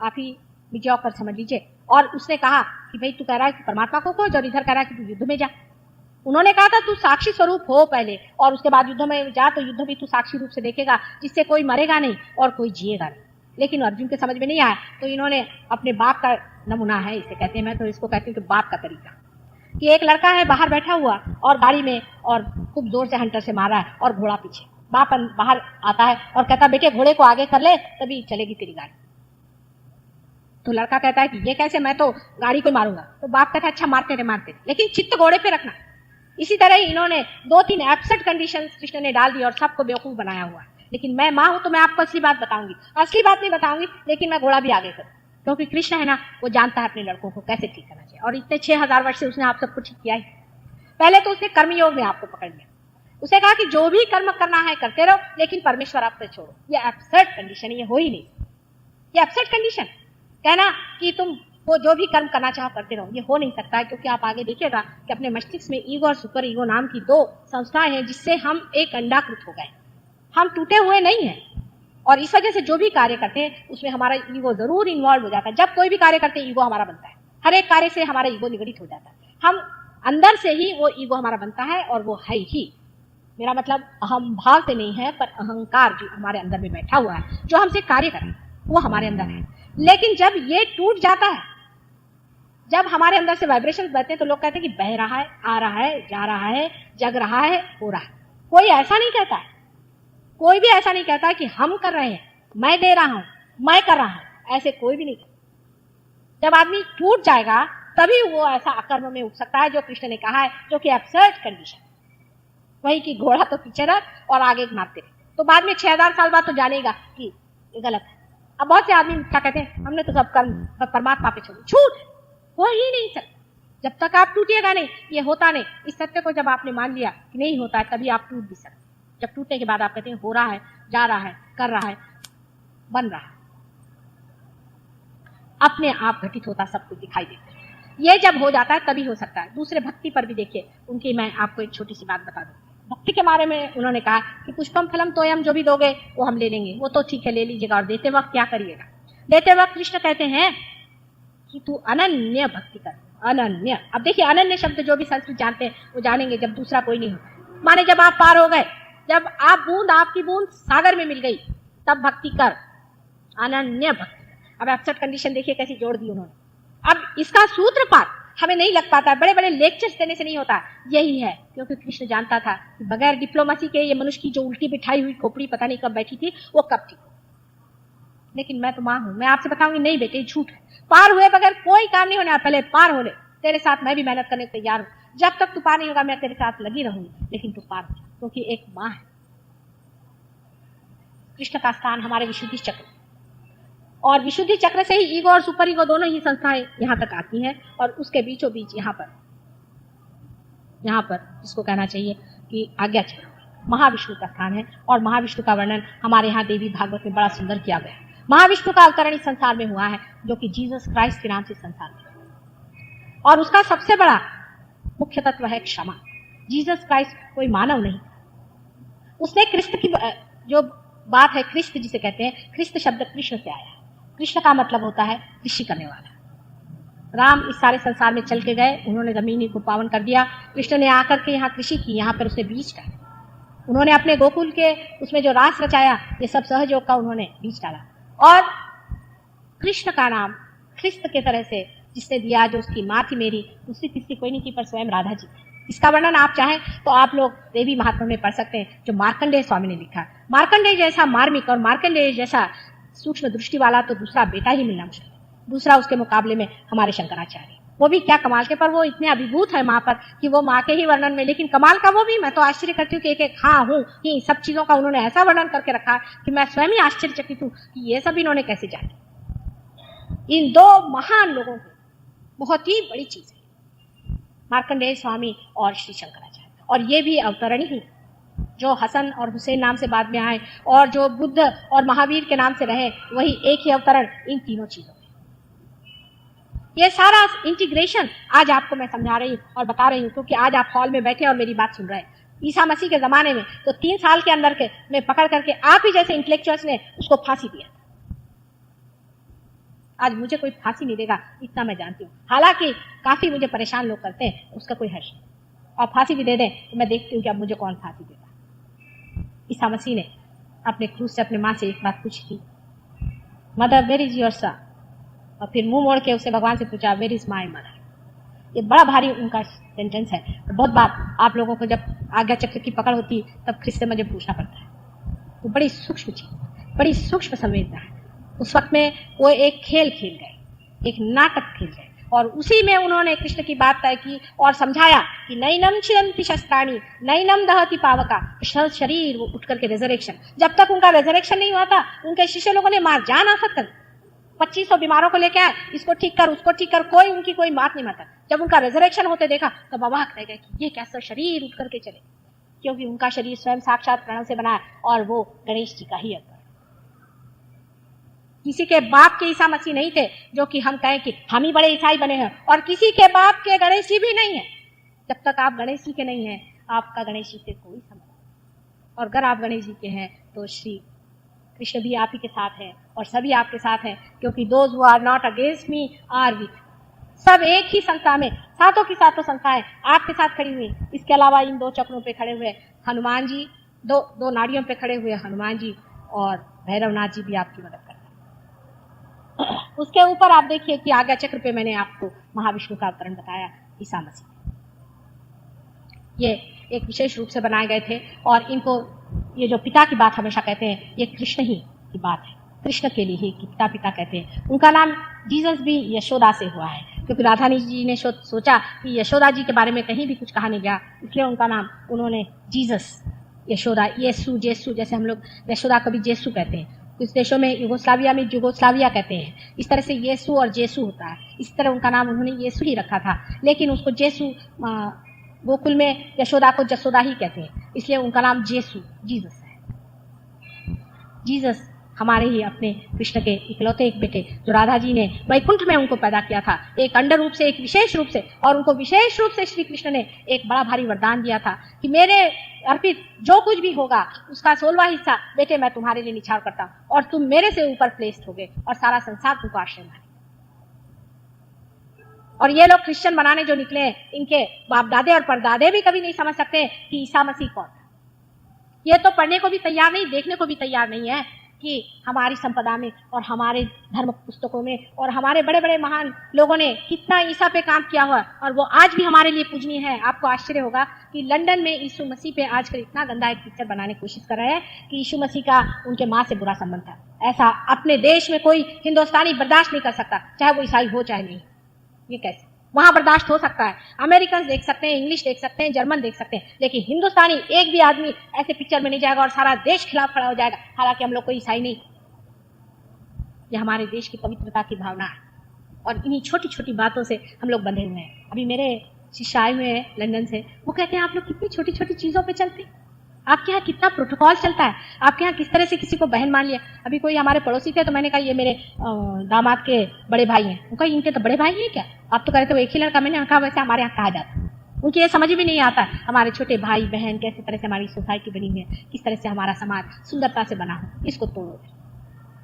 आप ही विजय कर समझ लीजिए। और उसने कहा कि भाई तू कह रहा है कि परमात्मा को खोज, और इधर कह रहा है कि तू युद्ध में जा। उन्होंने कहा था तू साक्षी स्वरूप हो पहले, और उसके बाद युद्ध में जा, तो युद्ध भी तू साक्षी रूप से देखेगा, जिससे कोई मरेगा नहीं और कोई जिएगा नहीं। लेकिन अर्जुन के समझ में नहीं आया, तो इन्होंने अपने बाप का नमूना है, इसे कहते हैं, मैं तो इसको कहती हूँ कि बाप का तरीका, कि एक लड़का है बाहर बैठा हुआ और गाड़ी में, और खूब जोर से हंटर से मारा है और घोड़ा पीछे। बाप बाहर आता है और कहता बेटे घोड़े को आगे कर ले, तभी चलेगी तेरी गाड़ी। तो लड़का कहता है कि ये कैसे, मैं तो गाड़ी को मारूंगा। तो बाप कहता है अच्छा मारते रहे, लेकिन चित्त घोड़े पे रखना। इसी तरह इन्होंने 2-3 एब्सर्ड कंडीशंस कृष्ण ने डाल दी और सबको बेवकूफ बनाया हुआ। लेकिन मैं माँ हूं तो मैं आपको असली बात बताऊंगी, असली बात नहीं बताऊंगी, लेकिन मैं घोड़ा भी आगे करूँ, क्योंकि कृष्ण है ना, वो जानता है अपने लड़कों को कैसे ठीक करना चाहिए। और इतने 6000 वर्ष से उसने आप सबको ठीक किया ही। पहले तो उसने कर्मयोग में आपको पकड़ लिया। उसने कहा कि जो भी कर्म करना है करते रहो, लेकिन परमेश्वर आपसे छोड़ो। ये एब्सर्ड कंडीशन, ये हो ही नहीं। ये एब्सर्ड कंडीशन कहना कि तुम वो जो भी कर्म करना चाहो करते रहो, ये हो नहीं सकता है। क्योंकि आप आगे देखिएगा कि अपने मस्तिष्क में ईगो और सुपर ईगो नाम की 2 संस्थाएं हैं, जिससे हम एक अंडाकृत हो गए। हम टूटे हुए नहीं हैं, और इस वजह से जो भी कार्य करते हैं उसमें हमारा ईगो जरूर इन्वॉल्व हो जाता है। जब कोई भी कार्य करते हैं ईगो हमारा बनता है, हर एक कार्य से हमारा ईगो निगड़ित हो जाता है। हम अंदर से ही वो ईगो हमारा बनता है, और वो है ही, मेरा मतलब अहम भाव से नहीं है, पर अहंकार जो हमारे अंदर में बैठा हुआ है, जो हमसे कार्य कर रहा है, वो हमारे अंदर है। लेकिन जब ये टूट जाता है, जब हमारे अंदर से वाइब्रेशंस बहते हैं, तो लोग कहते हैं कि बह रहा है, आ रहा है, जा रहा है, जग रहा है, हो रहा है। कोई ऐसा नहीं कहता है, कोई भी ऐसा नहीं कहता कि हम कर रहे हैं, मैं दे रहा हूं, मैं कर रहा हूं, ऐसे कोई भी नहीं कहता। जब आदमी टूट जाएगा तभी वो ऐसा अकर्म में उठ सकता है जो कृष्ण ने कहा है, जो कि एब्सर्ड कंडीशन। वही कि घोड़ा तो पीछे रख और आगे मारते रहे, तो बाद में 6000 साल बाद तो जानेगा कि ये गलत है। अब बहुत से आदमी क्या कहते हैं, हमने तो सब कर्म परमात्मा पे छोड़ी। झूठ, हो ही नहीं सकता जब तक आप टूटिएगा नहीं, ये होता नहीं। इस सत्य को जब आपने मान लिया कि नहीं होता है, तभी आप टूट भी सकते। जब टूटने के बाद आप कहते हैं हो रहा है, जा रहा है, कर रहा है, बन रहा है, अपने आप घटित होता सब कुछ दिखाई देता है। ये जब हो जाता है तभी हो सकता है। दूसरे भक्ति पर भी देखिए, उनकी मैं आपको एक छोटी सी बात बता दूं। भक्ति के बारे में उन्होंने कहा कि पुष्पम फलम तोयम, जो भी दोगे वो हम ले लेंगे। वो तो ठीक है, ले लीजिएगा, और देते वक्त क्या करिएगा? देते वक्त कृष्ण कहते हैं कि तू अनन्य भक्ति कर, अनन्य। अब देखिए, अनन्य शब्द जो भी संस्कृत जानते हैं वो जानेंगे, जब दूसरा कोई नहीं होता। माने जब आप पार हो गए, जब आपकी बूंद सागर में मिल गई, तब भक्ति कर, अनन्य भक्ति। अब एब्सर्ड कंडीशन देखिए कैसी जोड़ दी उन्होंने। अब इसका सूत्रपात हमें नहीं लग पाता, बड़े बड़े लेक्चर्स देने से नहीं होता। यही है क्योंकि कृष्ण जानता था कि बगैर डिप्लोमेसी के ये मनुष्य की जो उल्टी बिठाई हुई खोपड़ी पता नहीं कब बैठी थी, वो कब थी। लेकिन मैं तो मां हूं, मैं आपसे बताऊंगी नहीं बेटे, झूठ है। पार हुए बगैर कोई काम नहीं होना, पहले पार हो ले। तेरे साथ मैं भी मेहनत करने को तैयार हूं। जब तक तू पार नहीं होगा मैं तेरे साथ लगी रहूंगी, लेकिन तू पार हो, क्योंकि एक मां है। कृष्ण का स्थान हमारे विशुद्धि चक्र, और विशुद्धि चक्र से ही ईगो और सुपर ईगो दोनों ही संस्थाएं यहां तक आती हैं, और उसके बीचों बीच यहाँ पर जिसको कहना चाहिए कि आज्ञा चक्र महाविष्णु का स्थान है। और महाविष्णु का वर्णन हमारे यहाँ देवी भागवत में बड़ा सुंदर किया गया है। महाविष्णु का अवतरण इस संसार में हुआ है, जो कि जीसस क्राइस्ट के नाम से संसार में, और उसका सबसे बड़ा मुख्य तत्व है क्षमा। जीसस क्राइस्ट कोई मानव नहीं, उसने क्रिस्त की जो बात है, क्रिस्त जिसे कहते हैं, क्रिस्त शब्द कृष्ण से आया है। कृष्ण का मतलब होता है कृषि करने वाला। राम इस सारे संसार में चल के गए, उन्होंने जमीन को पावन कर दिया। कृष्ण ने आकर के यहाँ कृषि की, यहाँ पर उसने बीज डाला। उन्होंने अपने गोकुल के उसमें जो रास रचाया, ये सब सहयोग का उन्होंने बीज डाला। और कृष्ण का नाम ख्रिस्त के तरह से जिसने दिया, जो उसकी माँ थी मेरी, दूसरी तीसरी कोई नहीं थी, पर स्वयं राधा जी। इसका वर्णन आप चाहें तो आप लोग देवी महात्मा में पढ़ सकते हैं, जो मार्कंडेय स्वामी ने लिखा। मार्कंडेय जैसा मार्मिक और मार्कंडेय जैसा सूक्ष्म दृष्टि वाला तो दूसरा बेटा ही मिलना मुश्किल। दूसरा उसके मुकाबले में हमारे शंकराचार्य, वो भी क्या कमाल के, पर वो इतने अभिभूत है माँ पर कि वो माँ के ही वर्णन में, लेकिन कमाल का वो भी, मैं तो आश्चर्य करती हूँ कि एक हाँ हूँ कि सब चीजों का उन्होंने ऐसा वर्णन करके रखा कि मैं स्वयं ही आश्चर्यचकित हूँ कि ये सब इन्होंने कैसे जाने। इन दो महान लोगों की बहुत ही बड़ी चीज है, मार्कंडेय स्वामी और श्री शंकराचार्य। और ये भी अवतरण ही, जो हसन और हुसैन नाम से बाद में आए और जो बुद्ध और महावीर के नाम से रहे, वही एक ही अवतरण इन तीनों चीजों में। ये सारा इंटीग्रेशन आज आपको मैं समझा रही हूँ और बता रही हूँ, क्योंकि आज आप हॉल में बैठे और मेरी बात सुन रहे हैं। ईसा मसीह के जमाने में तो 3 साल के अंदर के में पकड़ करके आप ही जैसे इंटेलेक्चुअल्स ने उसको फांसी दिया। आज मुझे कोई फांसी नहीं देगा, इतना मैं जानती हूँ। हालांकि काफी मुझे परेशान लोग करते हैं, उसका कोई हर्ष नहीं, और फांसी भी दे दें तो मैं देखती हूँ कि अब मुझे कौन फांसी देगा। ईसा मसीह ने अपने क्रूस से अपने माँ से एक बात पूछी थी, mother where is your son, और फिर मुंह मोड़ के उससे भगवान से पूछा वेयर इज माय मदर। ये बड़ा भारी उनका सेंटेंस है। बहुत बार आप लोगों को जब आज्ञा चक्र की पकड़ होती तब ख्रिस्त से मुझे पूछना पड़ता है। तो बड़ी सूक्ष्म चीज, बड़ी सूक्ष्म संवेदना है। उस वक्त में वो एक खेल खेल गए, एक नाटक खेल गए, और उसी में उन्होंने कृष्ण की बात तय की और समझाया कि नैनम छिदन्ति शस्त्राणि नैनम दहति पावका, शरीर वो उठ करके रेजरेक्शन। जब तक उनका रेजरेक्शन नहीं हुआ था, उनके शिष्य लोगों ने मार जान आफत कर 2500 बीमारों को लेके आए, इसको ठीक कर उसको ठीक कर, कोई उनकी कोई बात नहीं मानता। जब उनका रेजरेक्शन होते देखा तो अवाक रह गए कि ये कैसा शरीर उठ करके चले, क्योंकि उनका शरीर स्वयं साक्षात प्रणव से बना है और वो गणेश जी का ही अवतार। किसी के बाप के ईसा मसीह नहीं थे जो कि हम कहें कि हम ही बड़े ईसाई बने हैं, और किसी के बाप के गणेश जी भी नहीं है। जब तक आप गणेश जी के नहीं हैं, आपका गणेश जी से कोई संबंध नहीं। और अगर आप गणेश जी के हैं तो श्री कृष्ण भी आप ही के साथ है और सभी आपके साथ हैं, क्योंकि those who are not against me are with. सब एक ही संस्था में, सातों की सातों संस्थाएं आपके साथ खड़ी हुई। इसके अलावा इन 2 चक्रों पे खड़े हुए हनुमान जी, दो नाड़ियों पे खड़े हुए हनुमान जी, और भैरवनाथ जी भी आपकी मदद करते हैं। उसके ऊपर आप देखिए कि आज्ञा चक्र पे मैंने आपको महाविष्णु का अवतरण बताया, ईसा मसीह। ये एक विशेष रूप से बनाए गए थे, और इनको ये जो पिता की बात हमेशा कहते हैं, ये कृष्ण ही की बात है, कृष्ण के लिए ही पिता कहते हैं। उनका नाम जीसस भी यशोदा से हुआ है, क्योंकि राधानी जी ने सोचा कि यशोदा जी के बारे में कहीं भी कुछ कहा नहीं गया, इसलिए उनका नाम उन्होंने जीसस, यशोदा, येसु, जेसु, जैसे हम लोग यशोदा को भी जेसु कहते हैं, कुछ देशों में युगोस्लाविया में जुगोस्लाविया कहते हैं, इस तरह से येसु और जेसु होता है। इस तरह उनका नाम उन्होंने येसु ही रखा था, लेकिन उसको जेसु, गोकुल में यशोदा को जसोदा ही कहते हैं, इसलिए उनका नाम जेसु, जीसस है। जीसस हमारे ही अपने कृष्ण के इकलौते एक बेटे, जो राधा जी ने वैकुंठ में उनको पैदा किया था, एक अंडर रूप से, एक विशेष रूप से, और उनको विशेष रूप से श्री कृष्ण ने एक बड़ा भारी वरदान दिया था कि मेरे अर्पित जो कुछ भी होगा उसका 16वां हिस्सा बेटे मैं तुम्हारे लिए निछावर करता हूं, और तुम मेरे से ऊपर प्लेस्ड होगे और सारा संसार तुमको आश्रय माने। और ये लोग क्रिश्चियन बनाने जो निकले, इनके बाप दादे और परदादे भी कभी नहीं समझ सकते कि ईसा मसीह कौन था। ये तो पढ़ने को भी तैयार नहीं, देखने को भी तैयार नहीं है कि हमारी संपदा में और हमारे धर्म पुस्तकों में और हमारे बड़े बड़े महान लोगों ने कितना ईसा पे काम किया हुआ, और वो आज भी हमारे लिए पूजनीय है। आपको आश्चर्य होगा कि लंदन में यीशु मसीह पे आजकल इतना गंदा एक पिक्चर बनाने की कोशिश कर रहे हैं कि यीशु मसीह का उनके माँ से बुरा संबंध था। ऐसा अपने देश में कोई हिंदुस्तानी बर्दाश्त नहीं कर सकता, चाहे वो ईसाई हो चाहे नहीं। ये कैसे वहां बर्दाश्त हो सकता है? अमेरिकन देख सकते हैं, इंग्लिश देख सकते हैं, जर्मन देख सकते हैं, लेकिन हिंदुस्तानी एक भी आदमी ऐसे पिक्चर में नहीं जाएगा और सारा देश खिलाफ खड़ा हो जाएगा। हालांकि हम लोग कोई ईसाई नहीं, ये हमारे देश की पवित्रता की भावना है, और इन्हीं छोटी छोटी बातों से हम लोग बंधे हुए हैं। अभी मेरे शिष्य आए हुए हैं लंदन से, वो कहते हैं आप लोग कितनी छोटी छोटी चीजों पे चलते हैं, आपके यहाँ कितना प्रोटोकॉल चलता है, आपके यहाँ किस तरह से किसी को बहन मान लिया। अभी कोई हमारे पड़ोसी थे, तो मैंने कहा ये मेरे दामाद के बड़े भाई हैं। उनका इनके तो बड़े भाई हैं क्या? आप तो कह रहे थे वो एक ही लड़का। मैंने कहा वैसे हमारे यहाँ कहा जाता है। उनकी ये समझ भी नहीं आता हमारे छोटे भाई बहन कैसे तरह से हमारी सोसाइटी बनी है, किस तरह से हमारा समाज सुंदरता से बना हो। इसको तोड़ो,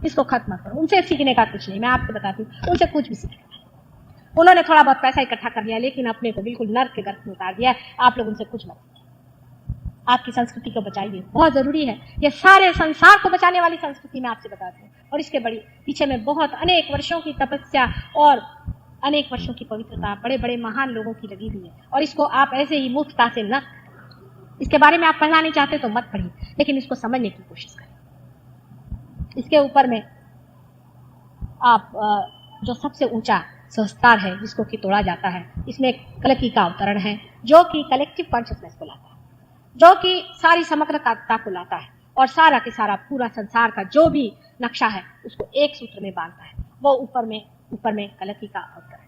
इसको खत्म करो। उनसे सीखने का कुछ नहीं, मैं आपको बताती हूँ, उनसे कुछ भी सीखना। उन्होंने थोड़ा बहुत पैसा इकट्ठा कर लिया, लेकिन अपने को बिल्कुल नर्क के गर्भ में उतार दिया। आप लोग उनसे कुछ मत, आपकी संस्कृति को बचाइए, बहुत जरूरी है। ये सारे संसार को बचाने वाली संस्कृति मैं आपसे बताती हूँ, और इसके बड़ी पीछे में बहुत अनेक वर्षों की तपस्या और अनेक वर्षों की पवित्रता, बड़े बड़े महान लोगों की लगी हुई है। और इसको आप ऐसे ही मूर्खता से न, इसके बारे में आप पढ़ना नहीं चाहते तो मत पढ़िए, लेकिन इसको समझने की कोशिश करें। इसके ऊपर में आप जो सबसे ऊंचा सहस्तार है जिसको कि तोड़ा जाता है, इसमें कलकी का अवतरण है जो कि कलेक्टिव कॉन्शियसनेस को लाता है, जो कि सारी समग्रता को लाता है, और सारा के सारा पूरा संसार का जो भी नक्शा है उसको एक सूत्र में बांधता है। वो ऊपर में कलकी का अवतरण है।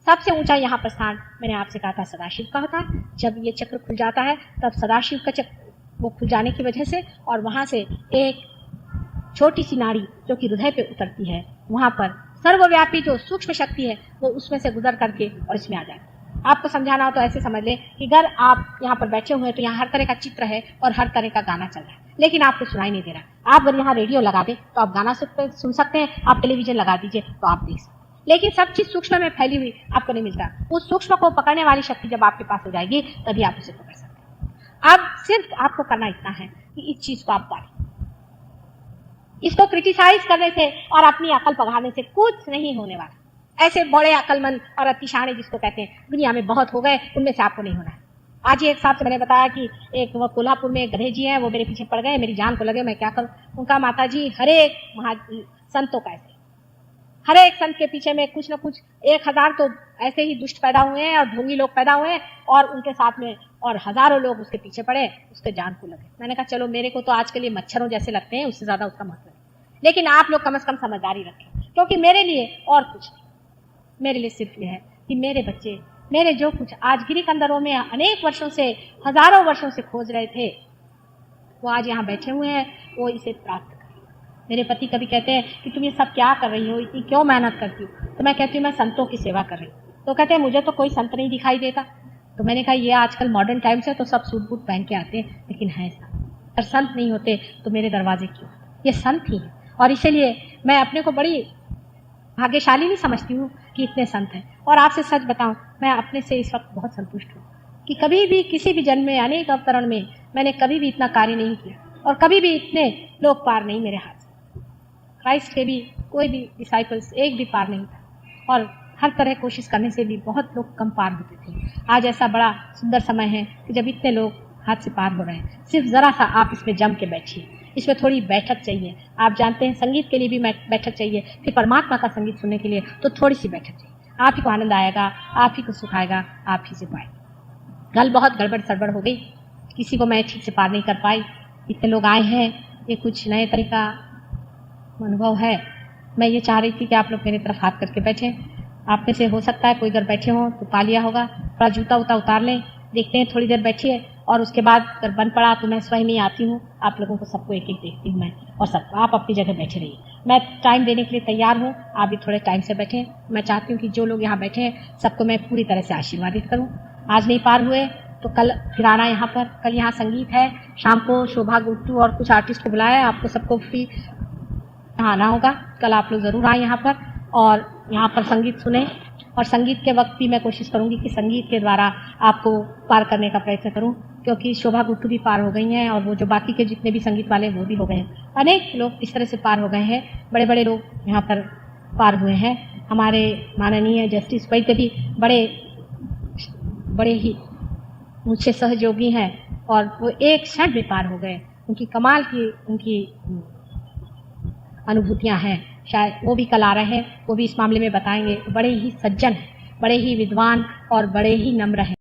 सबसे ऊंचा यहाँ पर स्थान मैंने आपसे कहा था सदाशिव का होता है। जब ये चक्र खुल जाता है तब सदाशिव का चक्र वो खुल जाने की वजह से, और वहां से एक छोटी सी नाड़ी जो कि हृदय पे उतरती है, वहां पर सर्वव्यापी जो सूक्ष्म शक्ति है वो उसमें से गुजर करके और इसमें आ जाती है। आपको समझाना हो तो ऐसे समझ लें कि अगर आप यहाँ पर बैठे हुए हैं तो यहाँ हर तरह का चित्र है और हर तरह का गाना चल रहा है, लेकिन आपको सुनाई नहीं दे रहा। आप अगर यहाँ रेडियो लगा दें तो आप गाना सुन सकते हैं, आप टेलीविजन लगा दीजिए तो आप देख सकते हैं, लेकिन सब चीज सूक्ष्म में फैली हुई आपको नहीं मिलता। उस सूक्ष्म को पकड़ने वाली शक्ति जब आपके पास हो जाएगी तभी आप उसे पकड़ सकते हैं। अब सिर्फ आपको करना इतना है कि इस चीज को आप पालें। इसको क्रिटिसाइज करने से और अपनी अकल पघाने से कुछ नहीं होने वाला। ऐसे बड़े अकलमंद और अतिशाने जिसको कहते हैं दुनिया में बहुत हो गए, उनमें से आपको नहीं होना है। आज ही एक साहब से मैंने बताया कि एक वो कोल्हापुर में एक गधे जी हैं, वो मेरे पीछे पड़ गए, मेरी जान को लगे, मैं क्या करूं। उनका माता जी हर एक संतों का ऐसे, हर एक संत के पीछे में कुछ न कुछ 1000 तो ऐसे ही दुष्ट पैदा हुए हैं और ढोंगी लोग पैदा हुए हैं, और उनके साथ में और हजारों लोग उसके पीछे पड़े, उसके जान को लगे। मैंने कहा चलो मेरे को तो आज के लिए मच्छरों जैसे लगते हैं, उससे ज्यादा उसका मतलब है, लेकिन आप लोग कम से कम समझदारी रखें, क्योंकि मेरे लिए और कुछ नहीं, मेरे लिए सिर्फ यह है कि मेरे बच्चे, मेरे जो कुछ आज गिरी कंदरों में अनेक वर्षों से, हजारों वर्षों से खोज रहे थे, वो आज यहाँ बैठे हुए हैं, वो इसे प्राप्त करें। मेरे पति कभी कहते हैं कि तुम ये सब क्या कर रही हो, इतनी क्यों मेहनत करती हो, तो मैं कहती हूँ मैं संतों की सेवा कर रही हूँ। तो कहते हैं मुझे तो कोई संत नहीं दिखाई देता। तो मैंने कहा ये आजकल मॉडर्न टाइम्स है तो सब सूट बूट पहन के आते हैं, लेकिन है संत। अगर संत नहीं होते तो मेरे दरवाजे क्यों, ये संत ही है। और इसीलिए मैं अपने को बड़ी भाग्यशाली नहीं समझती हूँ कि इतने संत हैं। और आपसे सच बताऊं, मैं अपने से इस वक्त बहुत संतुष्ट हूँ कि कभी भी किसी भी जन्म में, अनेक अवतरण में मैंने कभी भी इतना कार्य नहीं किया, और कभी भी इतने लोग पार नहीं मेरे हाथ से। क्राइस्ट के भी कोई भी डिसाइपल्स एक भी पार नहीं था, और हर तरह कोशिश करने से भी बहुत लोग कम पार होते थे। आज ऐसा बड़ा सुंदर समय है कि जब इतने लोग हाथ से पार हो रहे हैं। सिर्फ जरा सा आप इसमें जम के बैठिए, इसमें थोड़ी बैठक चाहिए। आप जानते हैं संगीत के लिए भी बैठक चाहिए, फिर परमात्मा का संगीत सुनने के लिए तो थोड़ी सी बैठक चाहिए। आप ही को आनंद आएगा, आप ही को सुख आएगा, आप ही से पाएंगे। कल बहुत गड़बड़ सड़बड़ हो गई, किसी को मैं ठीक से पार नहीं कर पाई। इतने लोग आए हैं, ये कुछ नए तरीका अनुभव है। मैं ये चाह रही थी कि आप लोग मेरी तरफ हाथ करके बैठे। आप में से हो सकता है कोई अगर बैठे हों तो पा लिया होगा। थोड़ा जूता उता उतार लें, देखते हैं, थोड़ी देर बैठिए और उसके बाद अगर बन पड़ा तो मैं स्वयं ही आती हूँ। आप लोगों को सबको एक एक देखती हूँ मैं, और सबको आप अपनी जगह बैठे रहिए। मैं टाइम देने के लिए तैयार हूँ, आप भी थोड़े टाइम से बैठें। मैं चाहती हूँ कि जो लोग यहाँ बैठे हैं सबको मैं पूरी तरह से आशीर्वादित करूँ। आज नहीं पार हुए तो कल फिर आना यहाँ पर। कल यहाँ संगीत है, शाम को शोभा गुट्टू और कुछ आर्टिस्ट को बुलाया है, आपको सबको फ्री आना होगा। कल आप लोग ज़रूर आए यहाँ पर और यहाँ पर संगीत सुने। और संगीत के वक्त भी मैं कोशिश करूँगी कि संगीत के द्वारा आपको पार करने का प्रयत्न करूँ, क्योंकि शोभा गुट्टू भी पार हो गई हैं और वो जो बाकी के जितने भी संगीत वाले वो भी हो गए हैं। अनेक लोग इस तरह से पार हो गए हैं, बड़े बड़े लोग यहाँ पर पार हुए हैं। हमारे माननीय जस्टिस वैद्य भी बड़े ही मुझसे सहयोगी हैं और वो एक क्षण में पार हो गए। उनकी कमाल की उनकी अनुभूतियाँ हैं। शायद वो भी कल आ रहे हैं, वो भी इस मामले में बताएंगे। बड़े ही सज्जन हैं, बड़े ही विद्वान और बड़े ही नम्र हैं।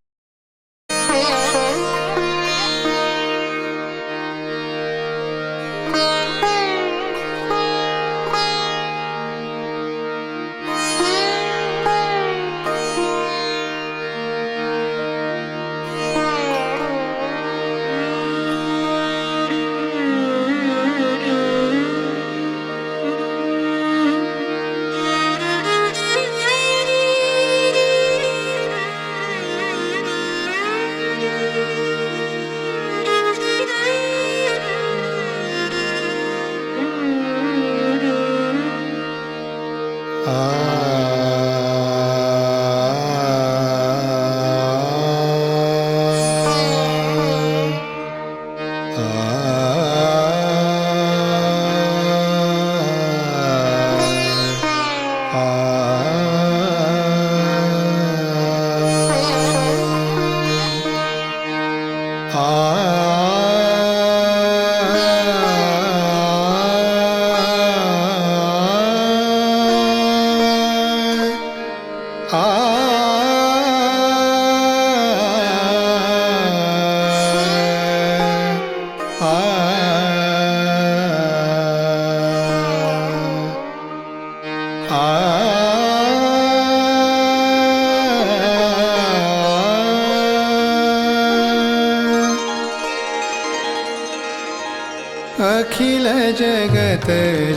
अखिल जगत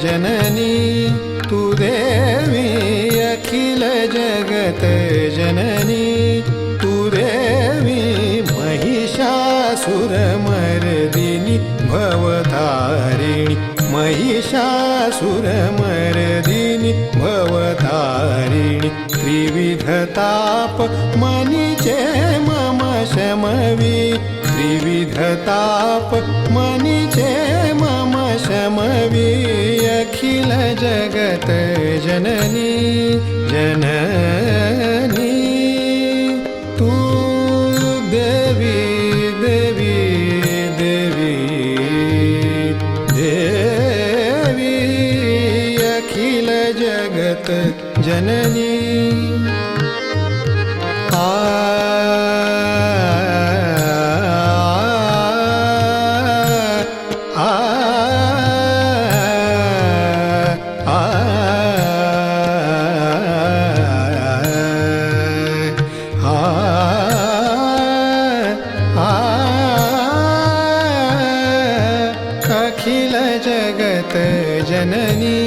जननी तू देवी, अखिल जगत जननी तू देवी, महिषासुरमर्दिनी भवतारिणी, महिषासुरमर्दिनी भवतारिणी, त्रिविधताप मनिचे मम शमवी, त्रिविधताप मनिचे मम शमवी, अखिल जगत जननी जननी तू देवी देवी देवी देवी, अखिल जगत जननी। अखिल जगत जननी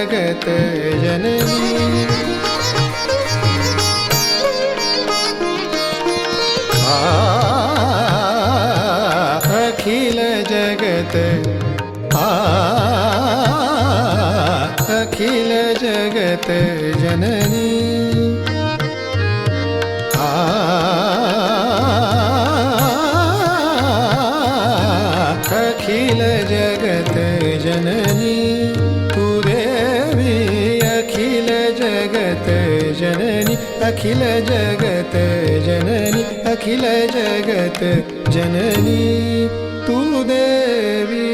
जगत जननी अखिल जगत अखिल जगत जननी अखिल जगत जननी तू देवी अखिल जगत जननी अखिल जगत जननी अखिल जगत जननी तू देवी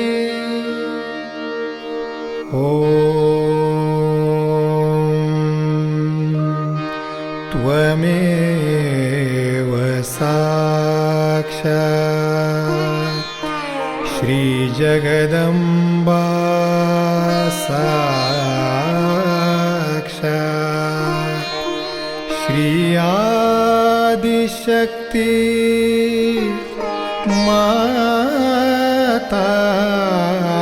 त्वमेव साक्षात् श्रीजगदम्बा साक्षात् श्री आदिशक्ति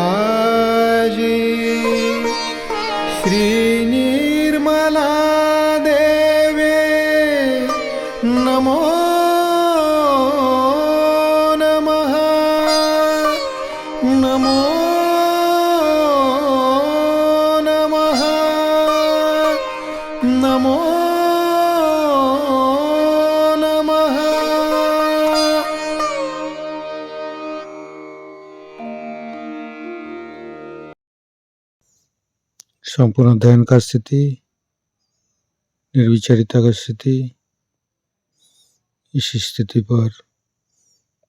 माताजी श्री निर्मला देवे नमो नमः नमो नमः नमो नमः संपूर्ण ध्यान का स्थिति, निर्विचारिता का स्थिति। इस स्थिति पर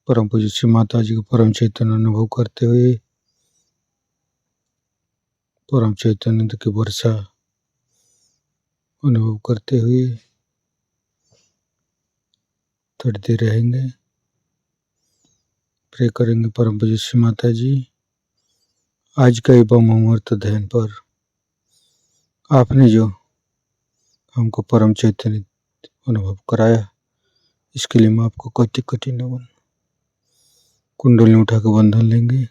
परम पूज्य श्री माता जी का परम चैतन्य अनुभव करते हुए परम चैतन्य की वर्षा अनुभव करते हुए थोड़ी देर रहेंगे। प्रे करेंगे परम पूज्य श्री माता जी, आज का एवं अमृत ध्यान पर आपने जो हमको परम चैतन्य अनुभव कराया, इसके लिए मैं आपको कोटि कोटि नमन। कुंडली उठा के बंधन लेंगे।